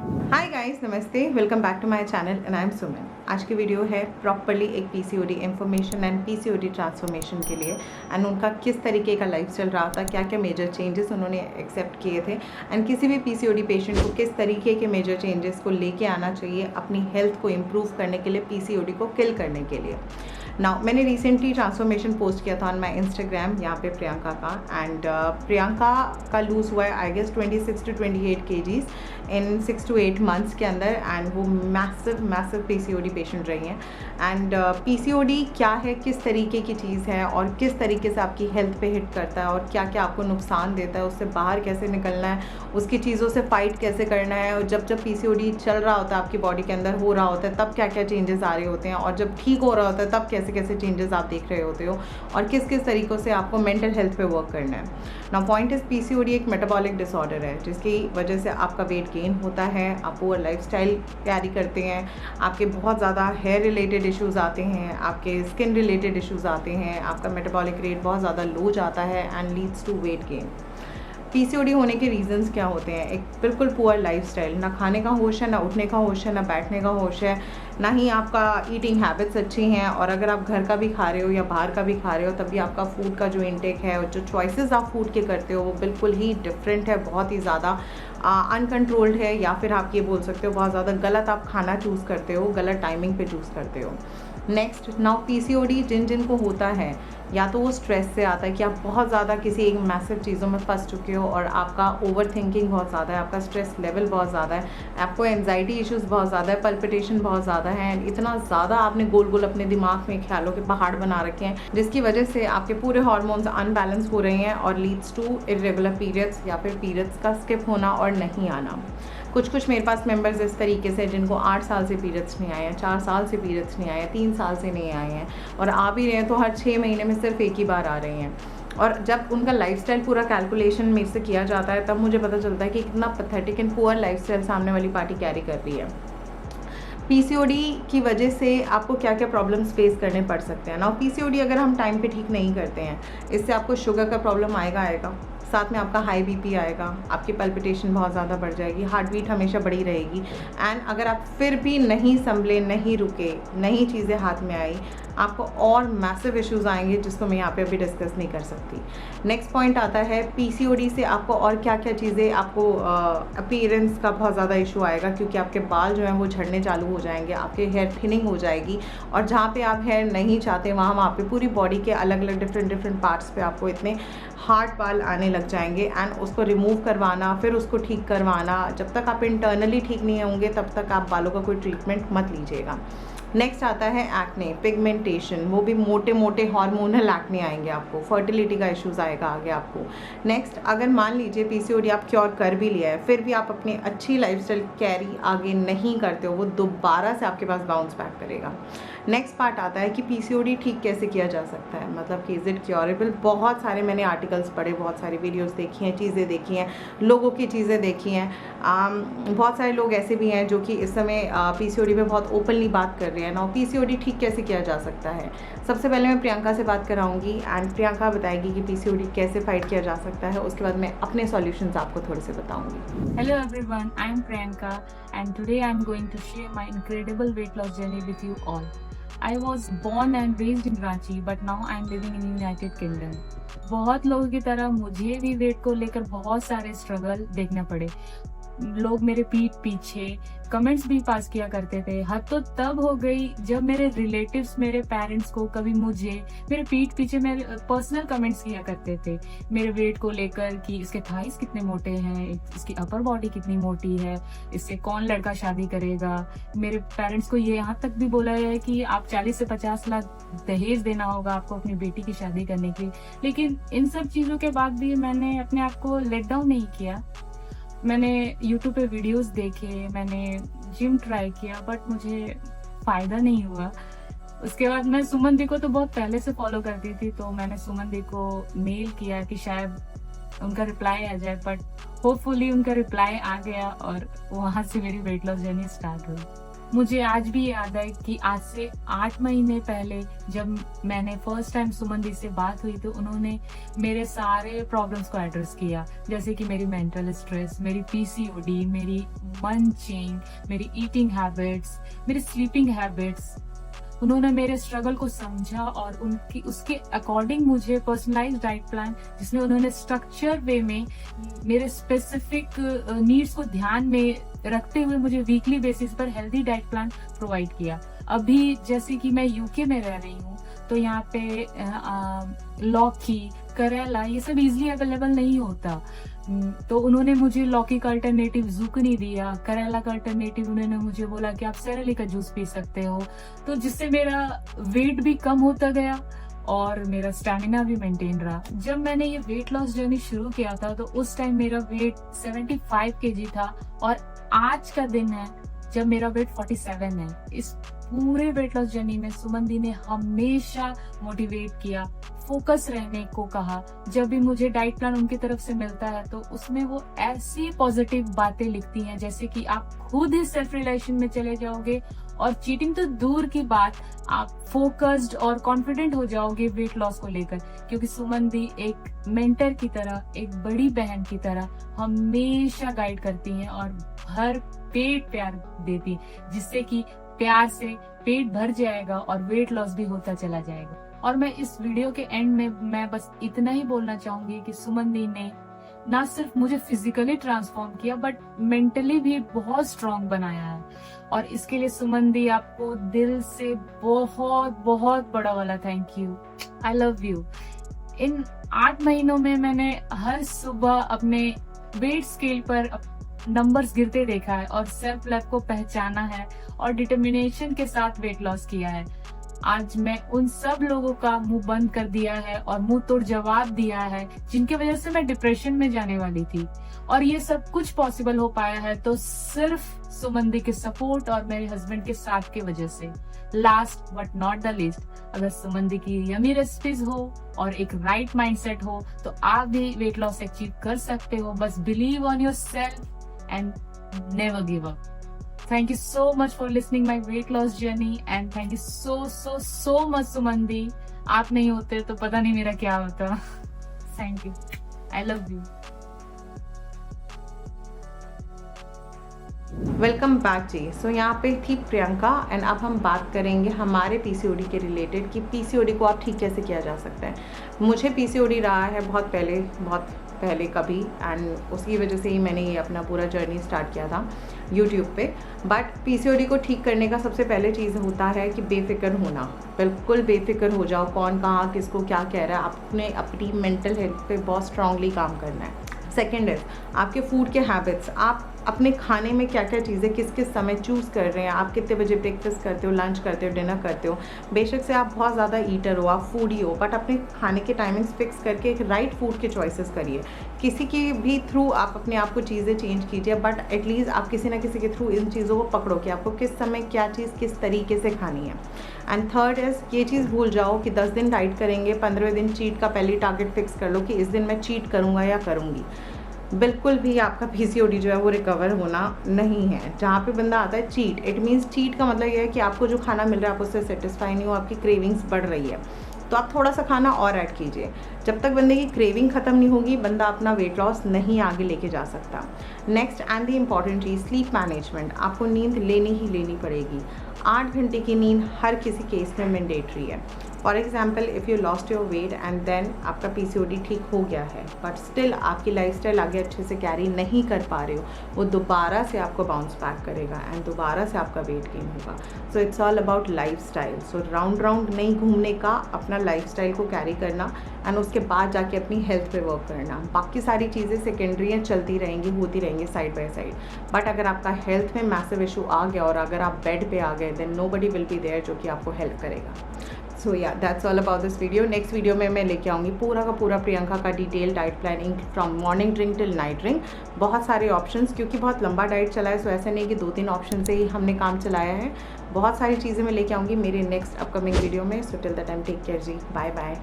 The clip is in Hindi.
हाय गाइस, नमस्ते, welcome back to my channel and I am Suman. आज की वीडियो है प्रॉपर्ली एक PCOD information and PCOD transformation के लिए एंड उनका किस तरीके का लाइफ चल रहा था, क्या क्या मेजर चेंजेस उन्होंने एक्सेप्ट किए थे एंड किसी भी पीसीओडी पेशेंट को किस तरीके के मेजर चेंजेस को लेके आना चाहिए अपनी हेल्थ को इम्प्रूव करने के लिए, पीसीओडी को किल करने के लिए। नाउ मैंने रिसेंटली ट्रांसफॉर्मेशन पोस्ट किया था ऑन माई इंस्टाग्राम, यहाँ पे प्रियंका का, एंड प्रियंका का लूज़ हुआ है I guess 26 to 28 kgs in 6 to 8 months के अंदर, एंड वो मैसिव पीसीओडी पेशेंट रही हैं। एंड पीसीओडी क्या है, किस तरीके की चीज़ है और किस तरीके से आपकी हेल्थ पे हिट करता है और क्या क्या आपको नुकसान देता है, उससे बाहर कैसे निकलना है, उसकी चीज़ों से फाइट कैसे करना है, और जब पीसीओडी चल रहा होता है आपकी बॉडी के अंदर हो रहा होता है तब क्या क्या चेंजेस आ रहे होते हैं, और जब ठीक हो रहा होता है तब कैसे कैसे चेंजेस आप देख रहे होते हो, और किस किस तरीक़ों से आपको मेंटल हेल्थ पे वर्क करना है। नाउ पॉइंट इज पीसीओडी एक मेटाबॉलिक डिसऑर्डर है जिसकी वजह से आपका वेट गेन होता है, आप पुअर लाइफस्टाइल कैरी करते हैं, आपके बहुत ज़्यादा हेयर रिलेटेड इश्यूज़ आते हैं, आपके स्किन रिलेटेड इश्यूज़ आते हैं, आपका मेटाबॉलिक रेट बहुत ज़्यादा लो जाता है and leads to weight gain. PCOD होने के रीजंस क्या होते हैं? एक बिल्कुल पुअर लाइफस्टाइल, ना खाने का होश है, ना उठने का होश है, ना बैठने का होश है, ना ही आपका ईटिंग हैबिट्स अच्छी हैं, और अगर आप घर का भी खा रहे हो या बाहर का भी खा रहे हो तब भी आपका फूड का जो इनटेक है और जो चॉइसेस आप फूड के करते हो वो बिल्कुल ही डिफरेंट है, बहुत ही ज़्यादा अनकंट्रोल्ड है, या फिर आप ये बोल सकते हो बहुत ज़्यादा गलत आप खाना चूज़ करते हो, गलत टाइमिंग पे चूज़ करते हो। नेक्स्ट, नाउ पीसीओडी जिनको होता है या तो वो स्ट्रेस से आता है कि आप बहुत ज़्यादा किसी एक मैसिव चीज़ों में फंस चुके हो और आपका ओवर थिंकिंग बहुत ज़्यादा है, आपका स्ट्रेस लेवल बहुत ज़्यादा है, आपको एंजाइटी इश्यूज़ बहुत ज़्यादा है, पल्पिटेशन बहुत ज़्यादा है, एंड इतना ज़्यादा आपने गोल गोल अपने दिमाग में ख्यालों के पहाड़ बना रखे हैं जिसकी वजह से आपके पूरे हार्मोन्स अनबैलेंस हो रहे हैं और लीड्स टू इरेगुलर पीरियड्स या फिर पीरियड्स का स्किप होना और नहीं आना। कुछ मेरे पास मेंबर्स इस तरीके से जिनको 8 साल से पीरियड्स नहीं आए हैं, 4 साल से पीरियड्स नहीं आए हैं, 3 साल से नहीं आए हैं, और आ भी रहे हैं तो हर 6 महीने में सिर्फ एक ही बार आ रहे हैं। और जब उनका लाइफस्टाइल पूरा कैलकुलेशन मेरे से किया जाता है तब मुझे पता चलता है कि कितना पैथेटिक एंड पुअर लाइफस्टाइल सामने वाली पार्टी कैरी कर रही है। पीसीओडी की वजह से आपको क्या क्या प्रॉब्लम्स फेस करने पड़ सकते हैं ना। पीसीओडी अगर हम टाइम पे ठीक नहीं करते हैं, इससे आपको शुगर का प्रॉब्लम आएगा, साथ में आपका हाई बीपी आएगा, आपकी पल्पिटेशन बहुत ज़्यादा बढ़ जाएगी, हार्ट बीट हमेशा बढ़ी रहेगी, एंड अगर आप फिर भी नहीं संभले, नहीं रुके, नहीं चीज़ें हाथ में आई, आपको और मैसिव इश्यूज़ आएंगे जिसको मैं यहाँ पे अभी डिस्कस नहीं कर सकती। नेक्स्ट पॉइंट आता है पीसीओडी से आपको और क्या क्या चीज़ें, आपको अपीयरेंस का बहुत ज़्यादा इशू आएगा क्योंकि आपके बाल जो हैं वो झड़ने चालू हो जाएंगे, आपके हेयर थिनिंग हो जाएगी, और जहाँ पे आप हेयर नहीं चाहते वहाँ पे पूरी बॉडी के अलग अलग डिफरेंट पार्ट्स पे आपको इतने हार्ड बाल आने लग जाएंगे, एंड उसको रिमूव करवाना, फिर उसको ठीक करवाना, जब तक आप इंटरनली ठीक नहीं होंगे तब तक आप बालों का कोई ट्रीटमेंट मत लीजिएगा। नेक्स्ट आता है एक्ने, पिगमेंटेशन, वो भी मोटे मोटे हार्मोनल एक्ने आएंगे आपको, फर्टिलिटी का इश्यूज़ आएगा आगे आपको। नेक्स्ट, अगर मान लीजिए पीसीओडी आप क्योर कर भी लिया है फिर भी आप अपनी अच्छी लाइफस्टाइल कैरी आगे नहीं करते हो, वो दोबारा से आपके पास बाउंस बैक करेगा। नेक्स्ट पार्ट आता है कि पीसीओडी ठीक कैसे किया जा सकता है, मतलब कि इज़ इट क्योरेबल। बहुत सारे मैंने आर्टिकल्स पढ़े, बहुत सारी वीडियोस देखी हैं, चीज़ें देखी हैं, लोगों की चीज़ें देखी हैं। बहुत सारे लोग ऐसे भी हैं जो कि इस समय पीसीओडी पे बहुत ओपनली बात कर रहे हैं ना। पीसीओडी ठीक कैसे किया जा सकता है, सबसे पहले मैं प्रियंका से बात कराऊंगी एंड प्रियंका बताएगी कि पीसीओडी कैसे फाइट किया जा सकता है, उसके बाद मैं अपने सॉल्यूशंस आपको थोड़े से बताऊंगी। Hello everyone, I am Priyanka and today I am going to share my incredible weight loss journey with you all. I was born and raised in Ranchi but now I am living in United Kingdom. बहुत लोगों की तरह मुझे भी वेट को लेकर बहुत सारे स्ट्रगल देखने पड़े। लोग मेरे पीठ पीछे कमेंट्स भी पास किया करते थे। हद तो तब हो गई जब मेरे रिलेटिव्स मेरे पेरेंट्स को कभी मुझे मेरे पीठ पीछे मेरे पर्सनल कमेंट्स किया करते थे मेरे वेट को लेकर कि इसके थाइस कितने मोटे हैं, इसकी अपर बॉडी कितनी मोटी है, इससे कौन लड़का शादी करेगा। मेरे पेरेंट्स को ये यहाँ तक भी बोला है कि आप 40 से 50 लाख दहेज देना होगा आपको अपनी बेटी की शादी करने के लिए। लेकिन इन सब चीज़ों के बाद भी मैंने अपने आप को लेट डाउन नहीं किया। मैंने YouTube पे वीडियोस देखे, मैंने जिम ट्राई किया बट मुझे फ़ायदा नहीं हुआ। उसके बाद मैं सुमन दी को तो बहुत पहले से फॉलो करती थी, तो मैंने सुमन दी को मेल किया कि शायद उनका रिप्लाई आ जाए, बट होपफुली उनका रिप्लाई आ गया और वहाँ से मेरी वेट लॉस जर्नी स्टार्ट हुई। मुझे आज भी याद है कि आज से 8 महीने पहले जब मैंने फर्स्ट टाइम सुमन दी से बात हुई तो उन्होंने मेरे सारे प्रॉब्लम्स को एड्रेस किया, जैसे कि मेरी मेंटल स्ट्रेस, मेरी पीसीओडी, मेरी मंचिंग, मेरी ईटिंग हैबिट्स, मेरी स्लीपिंग हैबिट्स। उन्होंने मेरे स्ट्रगल को समझा और उनकी उसके अकॉर्डिंग मुझे पर्सनलाइज्ड डाइट प्लान, जिसमें उन्होंने स्ट्रक्चर वे में मेरे स्पेसिफिक नीड्स को ध्यान में रखते हुए मुझे वीकली बेसिस पर हेल्दी डाइट प्लान प्रोवाइड किया। अभी जैसे कि मैं यूके में रह रही हूँ तो यहाँ पे लौकी, करेला ये सब इजीली अवेलेबल नहीं होता, तो उन्होंने मुझे लौकी का अल्टरनेटिव जुकनी दिया, करेला का अल्टरनेटिव उन्होंने मुझे बोला कि आप सेरेली का जूस पी सकते हो, तो जिससे मेरा वेट भी कम होता गया और मेरा स्टैमिना भी मेंटेन रहा। जब मैंने ये वेट लॉस जर्नी शुरू किया था तो उस टाइम मेरा वेट 75 kg था और आज का दिन है जब मेरा वेट 47 है। इस पूरे वेट लॉस जर्नी में सुमन दी ने हमेशा मोटिवेट किया, फोकस रहने को कहा। जब भी मुझे डाइट प्लान उनकी तरफ से मिलता है तो उसमें वो ऐसी पॉजिटिव बातें लिखती हैं जैसे कि आप खुद ही सेल्फ रियलाइजेशन में चले जाओगे और चीटिंग तो दूर की बात, आप फोकस्ड और कॉन्फिडेंट हो जाओगे वेट लॉस को लेकर, क्योंकि सुमन दी एक मेंटर की तरह, एक बड़ी बहन की तरह हमेशा गाइड करती हैं और भर पेट प्यार देती, जिससे कि प्यार से पेट भर जाएगा और वेट लॉस भी होता चला जाएगा। और मैं इस वीडियो के एंड में मैं बस इतना ही बोलना चाहूंगी कि सुमन दी ने ना सिर्फ मुझे फिजिकली ट्रांसफॉर्म किया बट मेंटली भी बहुत स्ट्रांग बनाया है, और इसके लिए सुमन दी आपको दिल से बहुत बहुत बड़ा वाला thank you. I love you. इन 8 महीनों में मैंने हर सुबह अपने वेट स्केल पर नंबर्स गिरते देखा है और सेल्फ लव को पहचाना है और डिटर्मिनेशन के साथ वेट लॉस किया है। आज मैं उन सब लोगों का मुंह बंद कर दिया है और मुंह तोड़ जवाब दिया है जिनकी वजह से मैं डिप्रेशन में जाने वाली थी, और ये सब कुछ पॉसिबल हो पाया है तो सिर्फ सुमन दी के सपोर्ट और मेरे हस्बैंड के साथ की वजह से। Last but not the least, अगर सुमन दी की यमी रेसिपीज हो और एक राइट माइंडसेट हो तो आप भी वेट लॉस अचीव कर सकते हो। बस believe on your self and never give up. Thank you so much for listening my weight loss journey and thank you so much सुमन दी। आप नहीं होते तो पता नहीं मेरा क्या होता। Thank you. I love you. Welcome back जी। सो यहाँ पे थी प्रियंका एंड अब हम बात करेंगे हमारे पीसीओडी के रिलेटेड कि पीसीओडी को आप ठीक कैसे किया जा सकता है। मुझे पीसीओडी रहा है बहुत पहले कभी, एंड उसकी वजह से ही मैंने ये अपना पूरा जर्नी स्टार्ट किया था यूट्यूब पे। बट पीसीओडी को ठीक करने का सबसे पहले चीज़ होता है कि बेफिक्र होना। बिल्कुल बेफिक्र हो जाओ, कौन कहाँ किसको क्या कह रहा है, आपने अपनी मेंटल हेल्थ पे बहुत स्ट्रांगली काम करना है। सेकेंड इज आपके फूड के हैबिट्स, आप अपने खाने में क्या क्या चीज़ें किस किस समय चूज़ कर रहे हैं, आप कितने बजे ब्रेकफास्ट करते हो, लंच करते हो, डिनर करते हो। बेशक से आप बहुत ज़्यादा ईटर हो, आप फूडी हो, बट अपने खाने के टाइमिंग्स फिक्स करके एक राइट फूड के चॉइसेस करिए। किसी की भी थ्रू आप अपने आप को चीज़ें चेंज कीजिए, बट एटलीस्ट आप किसी ना किसी के थ्रू इन चीज़ों को पकड़ो कि आपको किस समय क्या चीज़ किस तरीके से खानी है। एंड थर्ड इज़ ये चीज़ भूल जाओ कि 10 दिन डाइट करेंगे, 15वें दिन चीट का पहले टारगेट फिक्स कर लो कि इस दिन मैं चीट करूँगा या करूँगी। बिल्कुल भी आपका पीसीओडी जो है वो रिकवर होना नहीं है। जहाँ पे बंदा आता है चीट, इट मीन्स चीट का मतलब ये है कि आपको जो खाना मिल रहा है आप उससे सेटिस्फाई नहीं हो, आपकी क्रेविंग्स बढ़ रही है, तो आप थोड़ा सा खाना और ऐड कीजिए। जब तक बंदे की क्रेविंग ख़त्म नहीं होगी बंदा अपना वेट लॉस नहीं आगे लेके जा सकता। Next and the important cheese, sleep management. आपको नींद लेनी ही लेनी पड़ेगी। 8 घंटे की नींद हर किसी केस में मैंडेटरी है। For example if you lost your weight and then आपका पीसीओडी ठीक हो गया है बट स्टिल आपकी लाइफस्टाइल आगे अच्छे से कैरी नहीं कर पा रहे हो, वो दोबारा से आपको बाउंस बैक करेगा एंड दोबारा से आपका वेट गेन होगा। So it's all about lifestyle. So round नहीं घूमने का, अपना लाइफस्टाइल को कैरी करना एंड उसके बाद जाके अपनी हेल्थ पे वर्क करना। बाकी सारी चीज़ें सेकेंडरी हैं, चलती रहेंगी, होती रहेंगी साइड बाय साइड। बट अगर आपका हेल्थ में मैसिव इशू आ गया और अगर आप बेड पे आ गए then nobody will be there जो कि आपको हेल्प करेगा। सो या that's all about this video. Next video में मैं लेके आऊँगी पूरा का पूरा प्रियंका का detail diet planning from morning drink till night drink. बहुत सारे ऑप्शंस, क्योंकि बहुत लंबा डाइट चला है, सो ऐसा नहीं कि 2-3 ऑप्शन से ही हमने काम चलाया है। बहुत सारी चीज़ें मैं लेके आऊँगी मेरे नेक्स्ट अपकमिंग वीडियो में। So till the time take care जी, बाय बाय।